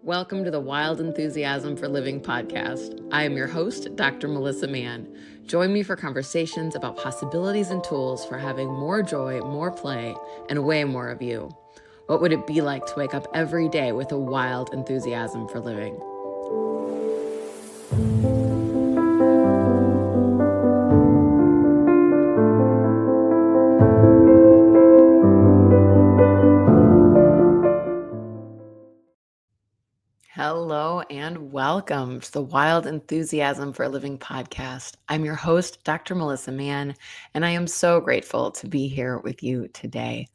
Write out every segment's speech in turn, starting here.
Welcome to the Wild Enthusiasm for Living podcast. I am your host, Dr. Melissa Mann. Join me for conversations about possibilities and tools for having more joy, more play, and way more of you. What would it be like to wake up every day with a wild enthusiasm for living? Hello and welcome to the Wild Enthusiasm for Living podcast. I'm your host, Dr. Melissa Mann, and I am so grateful to be here with you today.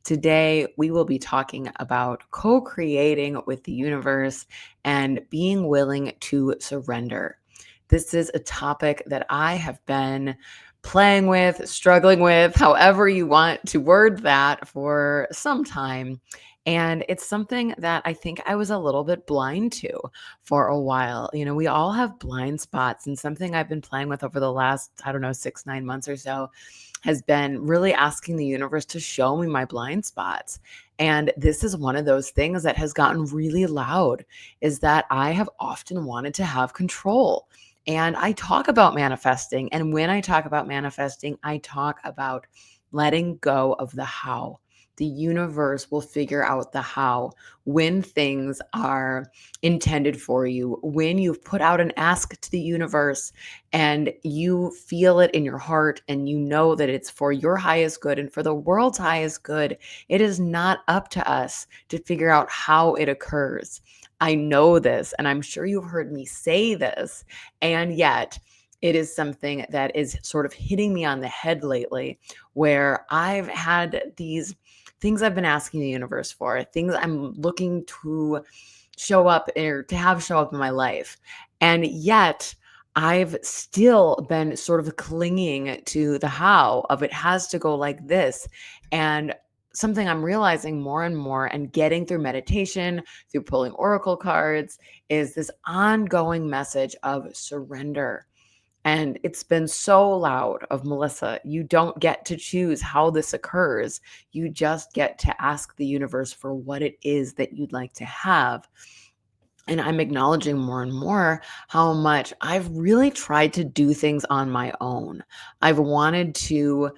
Today, we will be talking about co-creating with the universe and being willing to surrender. This is a topic that I have been playing with, struggling with, however you want to word that, for some time. And it's something that I think I was a little bit blind to for a while. You know, we all have blind spots, and something I've been playing with over the last, 6, 9 months or so has been really asking the universe to show me my blind spots. And this is one of those things that has gotten really loud, is that I have often wanted to have control. And I talk about manifesting. And when I talk about manifesting, I talk about letting go of the how. The universe will figure out the how when things are intended for you, when you've put out an ask to the universe and you feel it in your heart and you know that it's for your highest good and for the world's highest good. It is not up to us to figure out how it occurs. I know this, and I'm sure you've heard me say this, and yet it is something that is sort of hitting me on the head lately, where I've had these things I've been asking the universe for, things I'm looking to show up or to have show up in my life. And yet I've still been sort of clinging to the how of it has to go like this. And something I'm realizing more and more and getting through meditation, through pulling oracle cards, is this ongoing message of surrender. And it's been so loud of Melissa, you don't get to choose how this occurs. You just get to ask the universe for what it is that you'd like to have. And I'm acknowledging more and more how much I've really tried to do things on my own. I've wanted to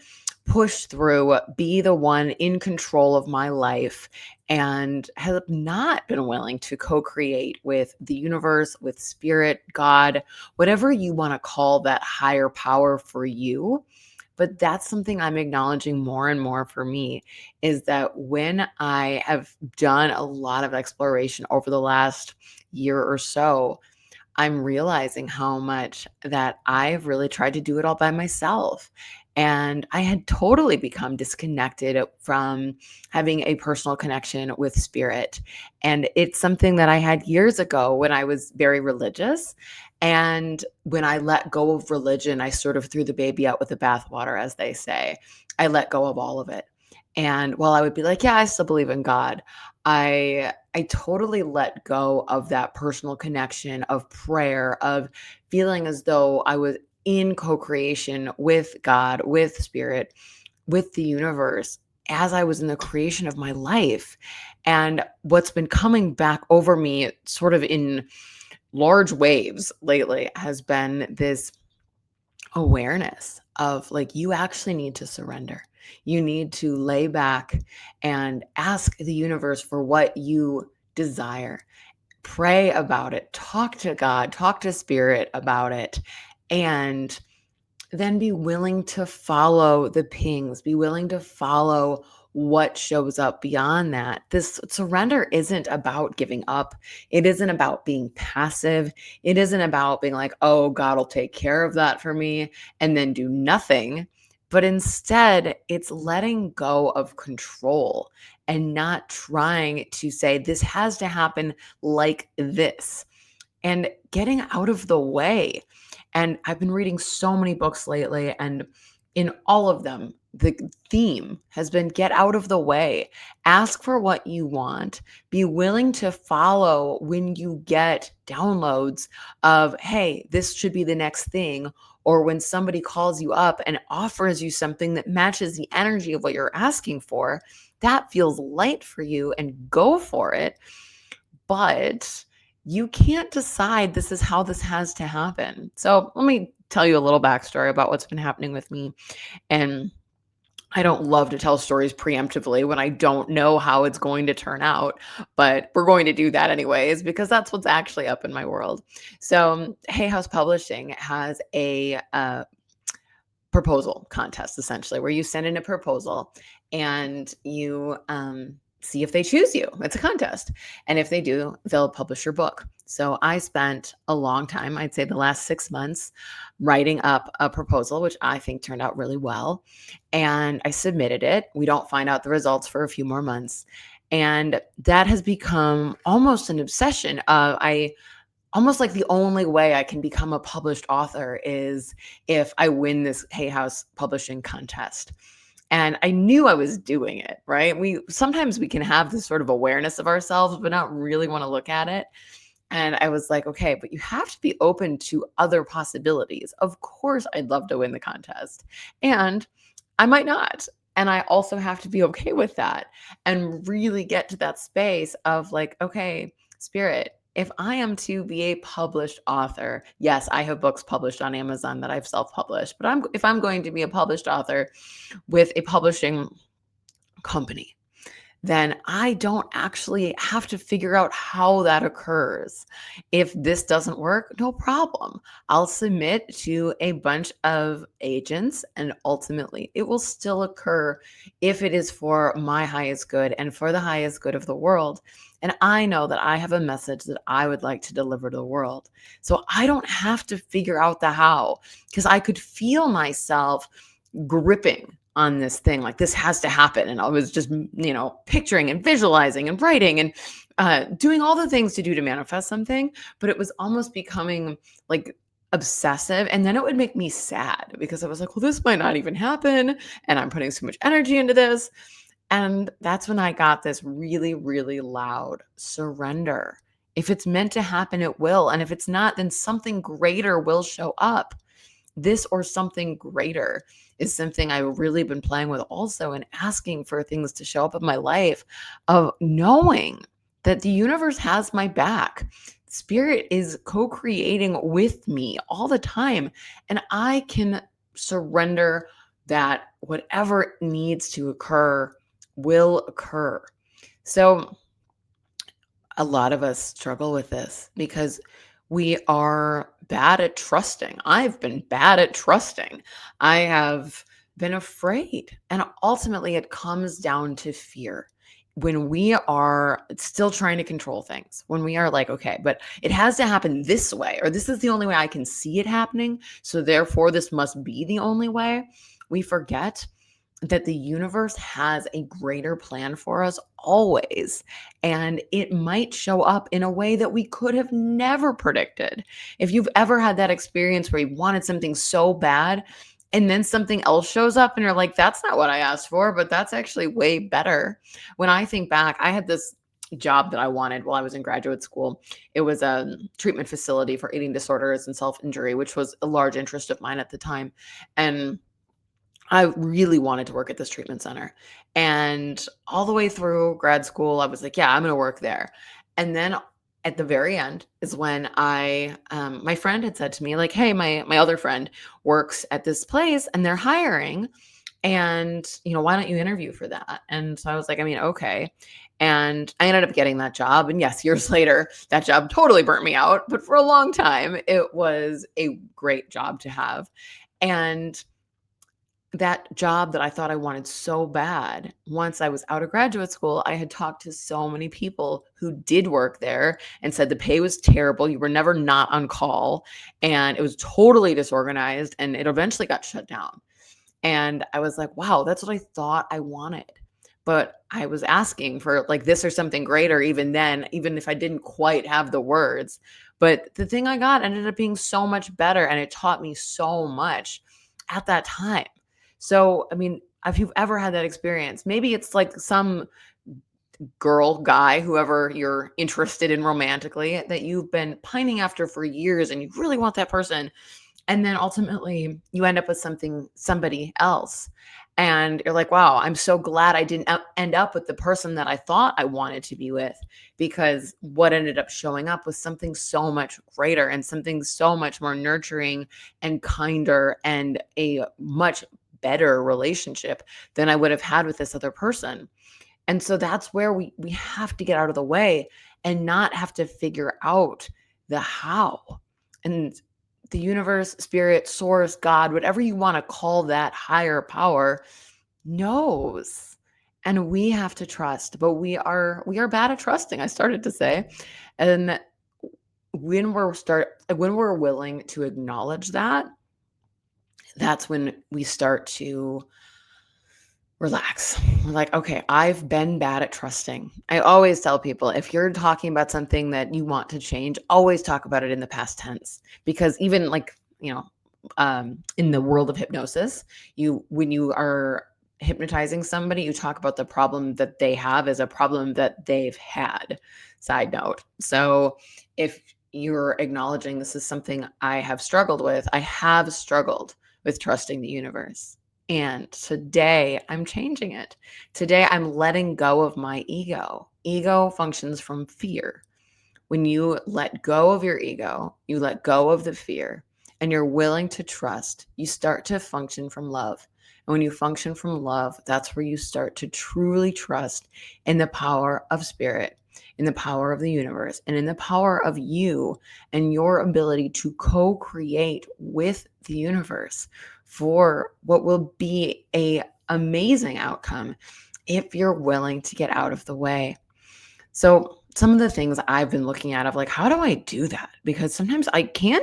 push through, be the one in control of my life, and have not been willing to co-create with the universe, with spirit, God, whatever you want to call that higher power for you. But that's something I'm acknowledging more and more for me, is that when I have done a lot of exploration over the last year or so, I'm realizing how much that I've really tried to do it all by myself. And I had totally become disconnected from having a personal connection with spirit. And it's something that I had years ago when I was very religious. And when I let go of religion, I sort of threw the baby out with the bathwater, as they say. I let go of all of it. And while I would be like, yeah, I still believe in God, I totally let go of that personal connection, of prayer, of feeling as though I was in co-creation with God, with spirit, with the universe as I was in the creation of my life. And what's been coming back over me sort of in large waves lately has been this awareness of, like, you actually need to surrender. You need to lay back and ask the universe for what you desire. Pray about it, talk to God, talk to spirit about it, and then be willing to follow the pings, be willing to follow what shows up beyond that. This surrender isn't about giving up. It isn't about being passive. It isn't about being like, oh, God will take care of that for me and then do nothing. But instead, it's letting go of control and not trying to say, this has to happen like this, and getting out of the way. And I've been reading so many books lately, and in all of them, the theme has been get out of the way, ask for what you want, be willing to follow when you get downloads of, hey, this should be the next thing, or when somebody calls you up and offers you something that matches the energy of what you're asking for, that feels light for you and go for it. But you can't decide this is how this has to happen. So let me tell you a little backstory about what's been happening with me. And I don't love to tell stories preemptively when I don't know how it's going to turn out, but we're going to do that anyways because that's what's actually up in my world. So, Hay House Publishing has a proposal contest essentially where you send in a proposal and you see if they choose you. It's a contest. And if they do, they'll publish your book. So I spent a long time, I'd say the last 6 months, writing up a proposal, which I think turned out really well. And I submitted it. We don't find out the results for a few more months. And that has become almost an obsession. I almost like the only way I can become a published author is if I win this Hay House publishing contest. And I knew I was doing it, right? We sometimes we can have this sort of awareness of ourselves, but not really want to look at it. And I was like, okay, but you have to be open to other possibilities. Of course, I'd love to win the contest. And I might not. And I also have to be okay with that and really get to that space of like, okay, spirit, if I am to be a published author, yes, I have books published on Amazon that I've self-published, but if I'm going to be a published author with a publishing company, then I don't actually have to figure out how that occurs. If this doesn't work, no problem. I'll submit to a bunch of agents and ultimately it will still occur if it is for my highest good and for the highest good of the world. And I know that I have a message that I would like to deliver to the world. So I don't have to figure out the how because I could feel myself gripping on this thing like this has to happen, and I was just picturing and visualizing and writing and doing all the things to do to manifest something, but it was almost becoming like obsessive, and then it would make me sad because I was like, well, this might not even happen and I'm putting so much energy into this. And that's when I got this really, really loud surrender. If it's meant to happen, it will, and if it's not, then something greater will show up. This or something greater is something I've really been playing with also, and asking for things to show up in my life, of knowing that the universe has my back. Spirit is co-creating with me all the time, and I can surrender that whatever needs to occur will occur. So a lot of us struggle with this because we are bad at trusting. I've been bad at trusting. I have been afraid. And ultimately, it comes down to fear. When we are still trying to control things, when we are like, okay, but it has to happen this way, or this is the only way I can see it happening. So therefore, this must be the only way. We forget that the universe has a greater plan for us always. And it might show up in a way that we could have never predicted. If you've ever had that experience where you wanted something so bad and then something else shows up and you're like, that's not what I asked for, but that's actually way better. When I think back, I had this job that I wanted while I was in graduate school. It was a treatment facility for eating disorders and self-injury, which was a large interest of mine at the time. And I really wanted to work at this treatment center. And all the way through grad school, I was like, yeah, I'm going to work there. And then at the very end is when my friend had said to me, like, hey, my other friend works at this place and they're hiring. And, why don't you interview for that? And so I was like, I mean, okay. And I ended up getting that job. And yes, years later, that job totally burnt me out. But for a long time, it was a great job to have. And that job that I thought I wanted so bad, once I was out of graduate school, I had talked to so many people who did work there and said the pay was terrible. You were never not on call and it was totally disorganized and it eventually got shut down. And I was like, wow, that's what I thought I wanted. But I was asking for like this or something greater even then, even if I didn't quite have the words. But the thing I got ended up being so much better and it taught me so much at that time. So, I mean, if you've ever had that experience, maybe it's like some girl, guy, whoever you're interested in romantically that you've been pining after for years and you really want that person. And then ultimately you end up with somebody else. And you're like, wow, I'm so glad I didn't end up with the person that I thought I wanted to be with, because what ended up showing up was something so much greater and something so much more nurturing and kinder and a much better relationship than I would have had with this other person. And so that's where we have to get out of the way and not have to figure out the how. And the universe, spirit, source, God, whatever you want to call that higher power, knows. And we have to trust, but we are bad at trusting, I started to say. And when we're willing to acknowledge that, that's when we start to relax. We're like, okay, I've been bad at trusting. I always tell people, if you're talking about something that you want to change, always talk about it in the past tense. Because even like, in the world of hypnosis, when you are hypnotizing somebody, you talk about the problem that they have as a problem that they've had. Side note. So if you're acknowledging this is something I have struggled with, I have struggled with trusting the universe. And today I'm changing it. Today I'm letting go of my ego. Ego functions from fear. When you let go of your ego, you let go of the fear, and you're willing to trust, you start to function from love. And when you function from love, that's where you start to truly trust in the power of spirit, in the power of the universe, and in the power of you and your ability to co create with the universe for what will be a amazing outcome if you're willing to get out of the way. So some of the things I've been looking at of like, how do I do that? Because sometimes I can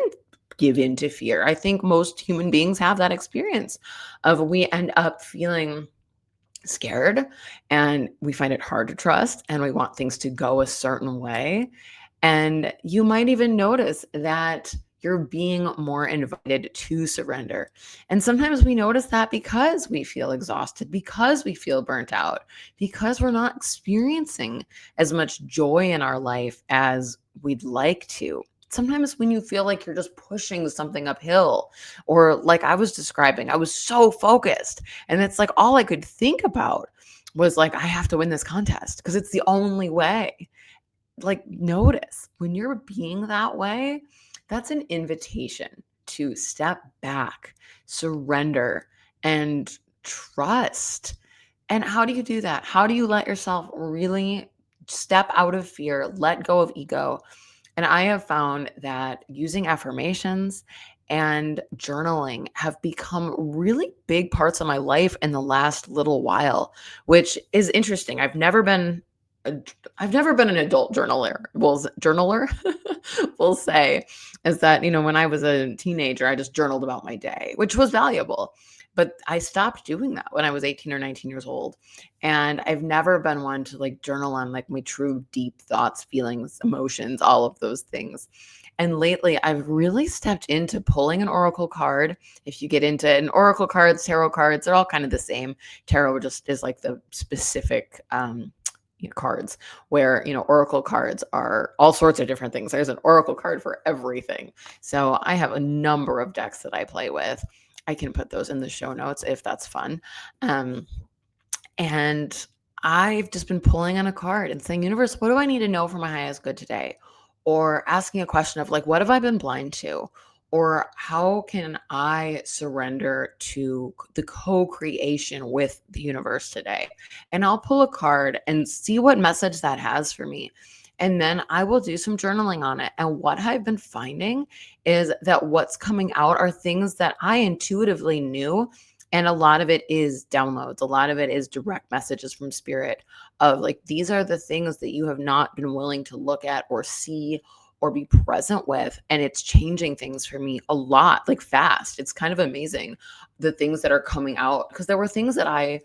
give in to fear. I think most human beings have that experience of we end up feeling scared and we find it hard to trust and we want things to go a certain way. And you might even notice that you're being more invited to surrender. And sometimes we notice that because we feel exhausted, because we feel burnt out, because we're not experiencing as much joy in our life as we'd like to. Sometimes when you feel like you're just pushing something uphill, or like I was describing, I was so focused. And it's like all I could think about was like, I have to win this contest because it's the only way. Like, notice when you're being that way, that's an invitation to step back, surrender, and trust. And how do you do that? How do you let yourself really step out of fear, let go of ego? And I have found that using affirmations and journaling have become really big parts of my life in the last little while, which is interesting. a- I've never been an adult journaler. Journaler will say is that, when I was a teenager, I just journaled about my day, which was valuable. But I stopped doing that when I was 18 or 19 years old. And I've never been one to like journal on like my true deep thoughts, feelings, emotions, all of those things. And lately, I've really stepped into pulling an oracle card. If you get into it, and oracle cards, tarot cards, they're all kind of the same. Tarot just is like the specific cards, where oracle cards are all sorts of different things. There's an oracle card for everything. So I have a number of decks that I play with. I can put those in the show notes if that's fun. um, and I've just been pulling on a card and saying, universe, what do I need to know for my highest good today? Or asking a question of like, what have I been blind to? Or how can I surrender to the co-creation with the universe today? And I'll pull a card and see what message that has for me. And then I will do some journaling on it. And what I've been finding is that what's coming out are things that I intuitively knew, and a lot of it is downloads. A lot of it is direct messages from spirit of like, these are the things that you have not been willing to look at or see or be present with. And it's changing things for me a lot, like fast. It's kind of amazing the things that are coming out, because there were things that I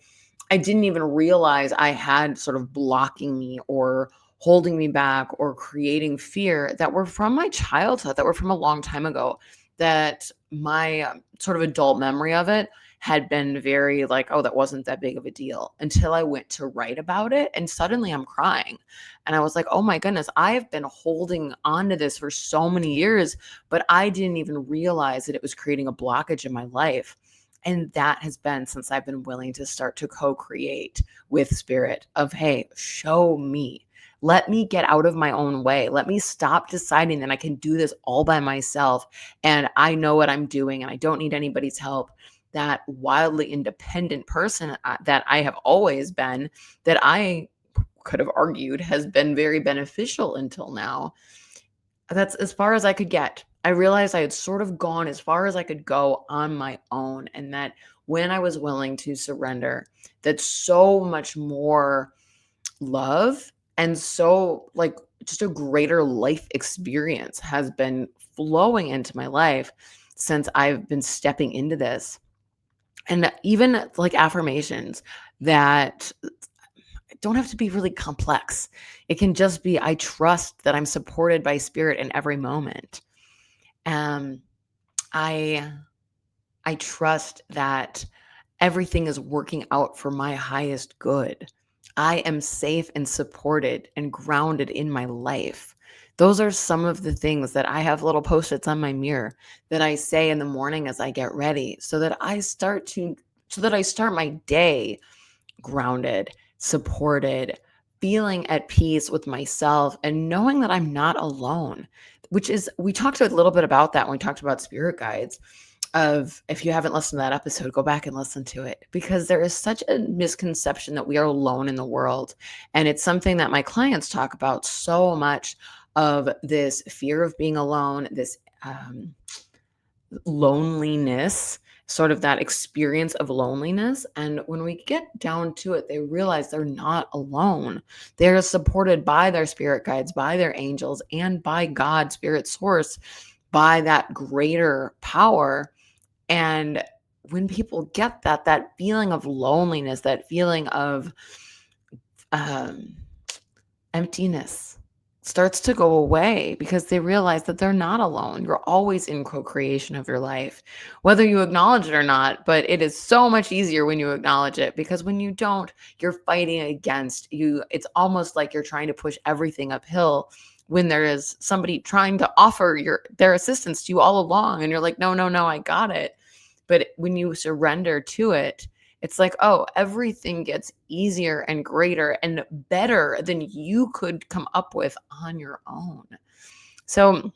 didn't even realize I had sort of blocking me or holding me back or creating fear that were from my childhood, that were from a long time ago, that my sort of adult memory of it had been very like, oh, that wasn't that big of a deal until I went to write about it. And suddenly I'm crying. And I was like, oh my goodness, I have been holding on to this for so many years, but I didn't even realize that it was creating a blockage in my life. And that has been since I've been willing to start to co-create with spirit of, hey, show me. Let me get out of my own way. Let me stop deciding that I can do this all by myself and I know what I'm doing and I don't need anybody's help. That wildly independent person that I have always been, that I could have argued has been very beneficial until now. That's as far as I could get. I realized I had sort of gone as far as I could go on my own, and that when I was willing to surrender, that so much more love and so like just a greater life experience has been flowing into my life since I've been stepping into this. And even like affirmations that don't have to be really complex. It can just be, I trust that I'm supported by spirit in every moment. Um, I I trust that everything is working out for my highest good. I am safe and supported and grounded in my life. Those are some of the things that I have little post-its on my mirror that I say in the morning as I get ready so that I start my day grounded, supported, feeling at peace with myself, and knowing that I'm not alone, which is, we talked a little bit about that when we talked about spirit guides. Of if you haven't listened to that episode, go back and listen to it because there is such a misconception that we are alone in the world. And it's something that my clients talk about so much, of this fear of being alone, this loneliness, sort of that experience of loneliness. And when we get down to it, they realize they're not alone. They're supported by their spirit guides, by their angels, and by God, spirit source, by that greater power. And when people get that, that feeling of loneliness, that feeling of um, emptiness starts to go away because they realize that they're not alone. You're always in co-creation of your life, whether you acknowledge it or not. But it is so much easier when you acknowledge it, because when you don't, you're fighting against you. It's almost like you're trying to push everything uphill when there is somebody trying to offer their assistance to you all along. And you're like, no, no, no, I got it. But when you surrender to it, it's like, oh, everything gets easier and greater and better than you could come up with on your own. So,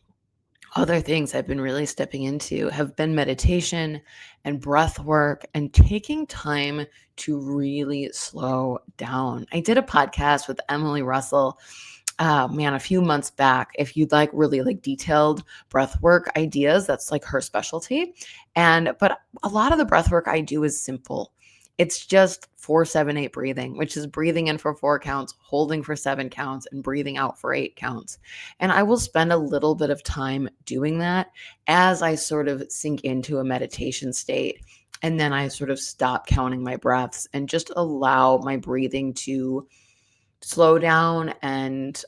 other things I've been really stepping into have been meditation and breath work and taking time to really slow down. I did a podcast with Emily Russell, man, a few months back. If you'd like really like detailed breath work ideas, that's like her specialty. But a lot of the breath work I do is simple. It's just 4-7-8 breathing, which is breathing in for 4 counts, holding for 7 counts, and breathing out for 8 counts. And I will spend a little bit of time doing that as I sort of sink into a meditation state. And then I sort of stop counting my breaths and just allow my breathing to slow down and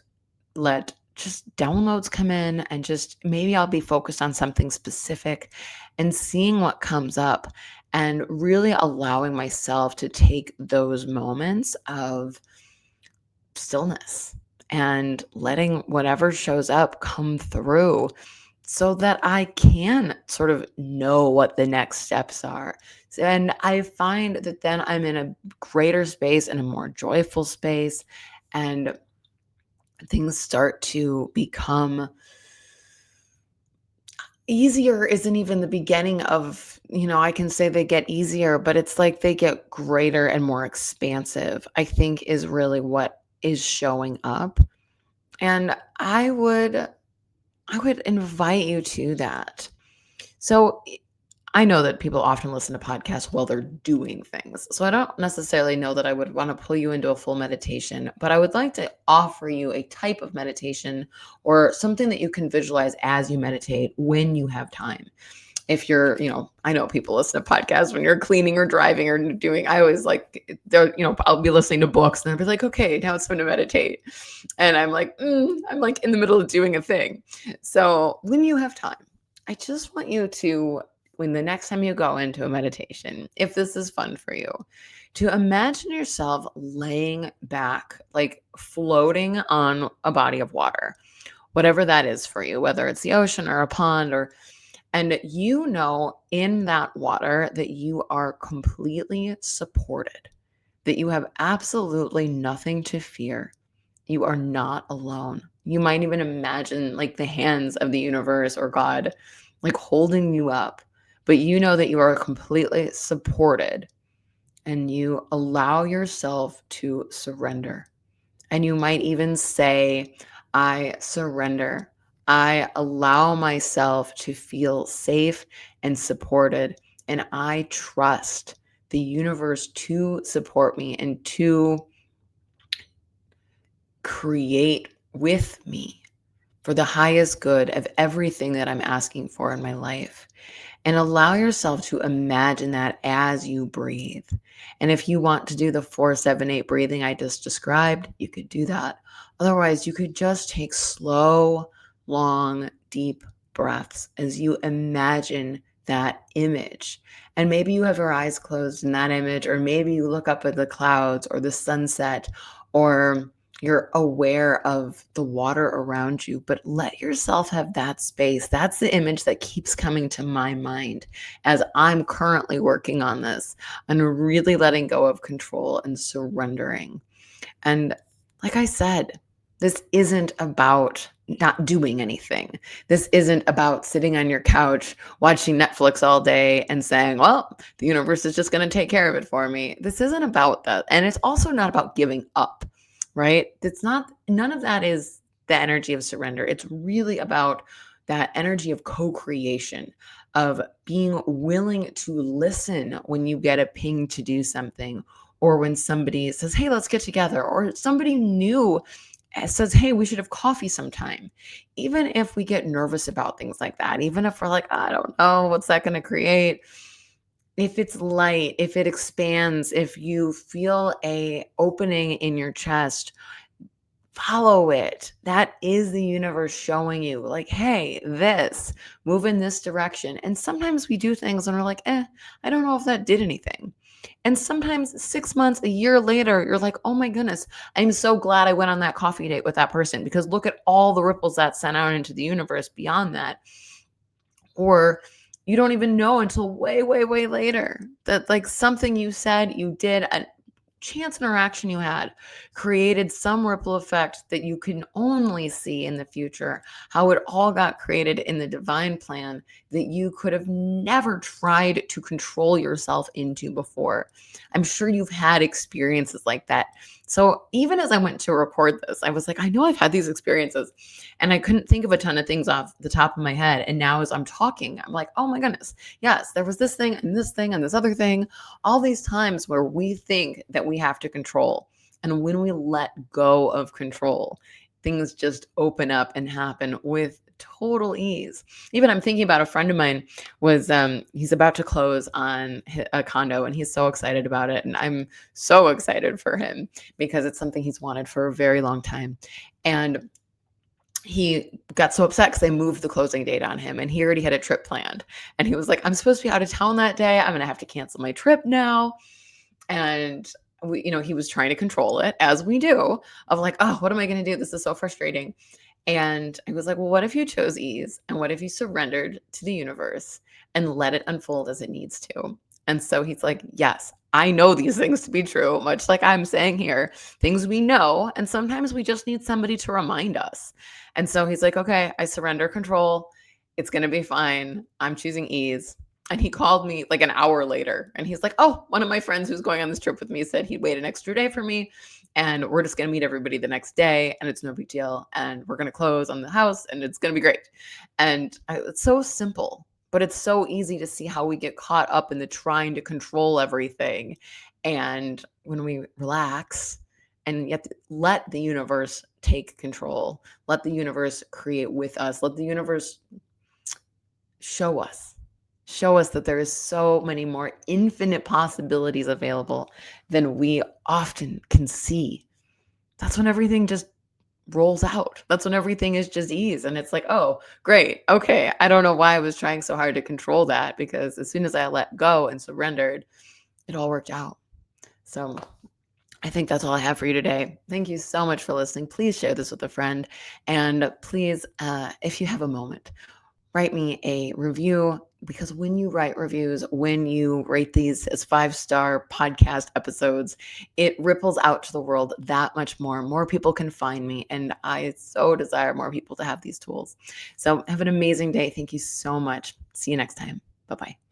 let just downloads come in, and just maybe I'll be focused on something specific and seeing what comes up, and really allowing myself to take those moments of stillness and letting whatever shows up come through so that I can sort of know what the next steps are. And I find that then I'm in a greater space and a more joyful space, and things start to become easier. Isn't even the beginning of, I can say they get easier, but it's like they get greater and more expansive, I think, is really what is showing up. And I would invite you to that. So I know that people often listen to podcasts while they're doing things. So I don't necessarily know that I would want to pull you into a full meditation, but I would like to offer you a type of meditation or something that you can visualize as you meditate when you have time. If you're, I know people listen to podcasts when you're cleaning or driving or doing, I always like, I'll be listening to books and I'll be like, okay, now it's time to meditate. And I'm like, I'm like in the middle of doing a thing. So when you have time, I just want you to when the next time you go into a meditation, if this is fun for you, to imagine yourself laying back, like floating on a body of water, whatever that is for you, whether it's the ocean or a pond or and you know in that water that you are completely supported, that you have absolutely nothing to fear. You are not alone. You might even imagine like the hands of the universe or God like holding you up, but you know that you are completely supported and you allow yourself to surrender. And you might even say, I surrender. I allow myself to feel safe and supported. And I trust the universe to support me and to create with me for the highest good of everything that I'm asking for in my life. And allow yourself to imagine that as you breathe. And if you want to do the 4-7-8 breathing I just described, you could do that. Otherwise, you could just take slow, long, deep breaths as you imagine that image. And maybe you have your eyes closed in that image, or maybe you look up at the clouds or the sunset, or you're aware of the water around you, but let yourself have that space. That's the image that keeps coming to my mind as I'm currently working on this and really letting go of control and surrendering. And like I said, this isn't about not doing anything. This isn't about sitting on your couch watching Netflix all day and saying, well, the universe is just going to take care of it for me. This isn't about that. And it's also not about giving up, right? It's not, none of that is the energy of surrender. It's really about that energy of co creation, of being willing to listen when you get a ping to do something, or when somebody says, hey, let's get together, or somebody new says, hey, we should have coffee sometime. Even if we get nervous about things like that, even if we're like, I don't know, what's that going to create? If it's light, if it expands, if you feel a opening in your chest, follow it. That is the universe showing you, like, hey, this, move in this direction. And sometimes we do things and we're like, I don't know if that did anything. And sometimes 6 months, a year later, you're like, oh my goodness, I'm so glad I went on that coffee date with that person because look at all the ripples that sent out into the universe beyond that. Or you don't even know until way, way, way later that like something you said, you did, a chance interaction you had created some ripple effect that you can only see in the future, how it all got created in the divine plan that you could have never tried to control yourself into before. I'm sure you've had experiences like that. So even as I went to record this, I was like, I know I've had these experiences and I couldn't think of a ton of things off the top of my head. And now as I'm talking, I'm like, oh my goodness, yes, there was this thing and this thing and this other thing, all these times where we think that we have to control. And when we let go of control, things just open up and happen with total ease. Even I'm thinking about a friend of mine was he's about to close on a condo and he's so excited about it, and I'm so excited for him because it's something he's wanted for a very long time. And he got so upset because they moved the closing date on him and he already had a trip planned. And he was like, I'm supposed to be out of town that day. I'm going to have to cancel my trip now. And he was trying to control it, as we do, of like, oh, what am I going to do? This is so frustrating. And I was like, well, what if you chose ease? And what if you surrendered to the universe and let it unfold as it needs to? And so he's like, yes, I know these things to be true, much like I'm saying here, things we know. And sometimes we just need somebody to remind us. And so he's like, okay, I surrender control. It's going to be fine. I'm choosing ease. And he called me like an hour later and he's like, oh, one of my friends who's going on this trip with me said he'd wait an extra day for me. And we're just going to meet everybody the next day and it's no big deal. And we're going to close on the house and it's going to be great. And it's so simple, but it's so easy to see how we get caught up in the trying to control everything. And when we relax and yet let the universe take control, let the universe create with us, let the universe show us that there is so many more infinite possibilities available than we often can see. That's when everything just rolls out. That's when everything is just ease. And it's like, oh, great. Okay. I don't know why I was trying so hard to control that, because as soon as I let go and surrendered, it all worked out. So I think that's all I have for you today. Thank you so much for listening. Please share this with a friend. And please, if you have a moment, write me a review, because when you write reviews, when you rate these as 5-star podcast episodes, it ripples out to the world that much more. More people can find me, and I so desire more people to have these tools. So have an amazing day. Thank you so much. See you next time. Bye-bye.